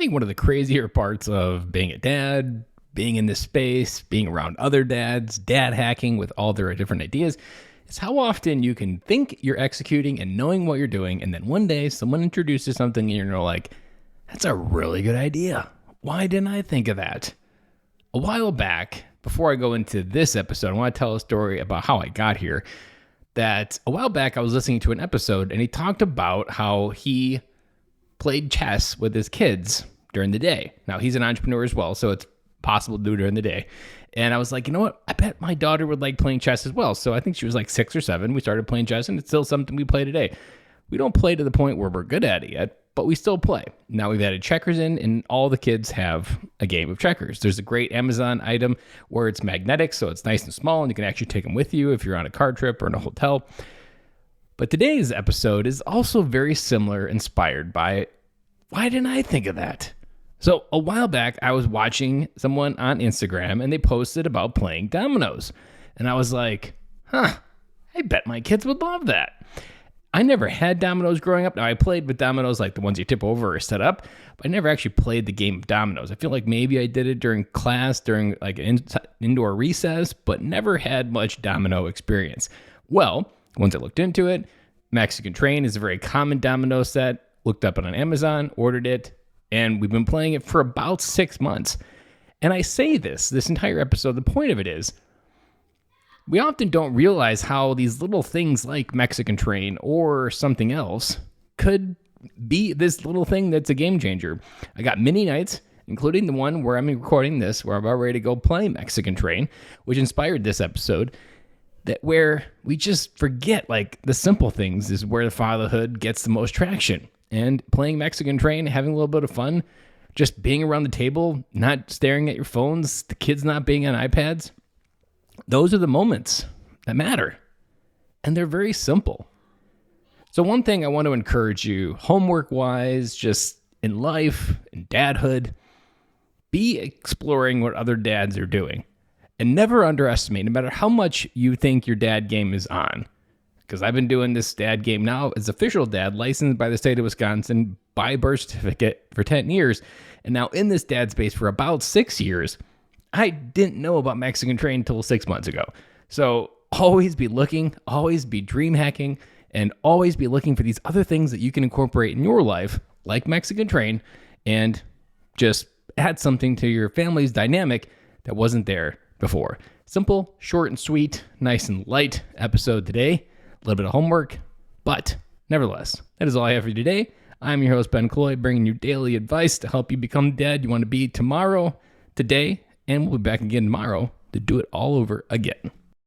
think one of the crazier parts of being a dad, being in this space, being around other dads, dad hacking with all their different ideas, is how often you can think you're executing and knowing what you're doing, and then one day someone introduces something and you're like, that's a really good idea. Why didn't I think of that? A while back, before I go into this episode, I want to tell a story about how I got here. That a while back, I was listening to an episode, and he talked about how he played chess with his kids during the day. Now, he's an entrepreneur as well, so it's possible to do during the day. And I was like, you know what? I bet my daughter would like playing chess as well. So I think she was like 6 or 7. We started playing chess, and it's still something we play today. We don't play to the point where we're good at it yet, but we still play. Now we've added checkers in, and all the kids have a game of checkers. There's a great Amazon item where it's magnetic, so it's nice and small, and you can actually take them with you if you're on a car trip or in a hotel. But today's episode is also very similar, inspired by, why didn't I think of that? So a while back, I was watching someone on Instagram, and they posted about playing dominoes. And I was like, I bet my kids would love that. I never had dominoes growing up. Now, I played with dominoes like the ones you tip over or set up, but I never actually played the game of dominoes. I feel like maybe I did it during class, during like an indoor recess, but never had much domino experience. Well, once I looked into it, Mexican Train is a very common domino set. Looked up it on Amazon, ordered it, and we've been playing it for about 6 months. And I say this entire episode, the point of it is, we often don't realize how these little things like Mexican Train or something else could be this little thing that's a game changer. I got many nights, including the one where I'm recording this, where I'm about ready to go play Mexican Train, which inspired this episode, that where we just forget like the simple things is where the fatherhood gets the most traction. And playing Mexican Train, having a little bit of fun, just being around the table, not staring at your phones, the kids not being on iPads. Those are the moments that matter. And they're very simple. So one thing I want to encourage you, homework-wise, just in life, in dadhood, be exploring what other dads are doing. And never underestimate, no matter how much you think your dad game is on. Because I've been doing this dad game now as official dad, licensed by the state of Wisconsin by birth certificate for 10 years. And now in this dad space for about 6 years. I didn't know about Mexican Train until 6 months ago. So always be looking, always be dream hacking, and always be looking for these other things that you can incorporate in your life, like Mexican Train, and just add something to your family's dynamic that wasn't there before. Simple, short and sweet, nice and light episode today. A little bit of homework, but nevertheless, that is all I have for you today. I'm your host, Ben Cloy, bringing you daily advice to help you become the dad you want to be tomorrow, today, and we'll be back again tomorrow to do it all over again.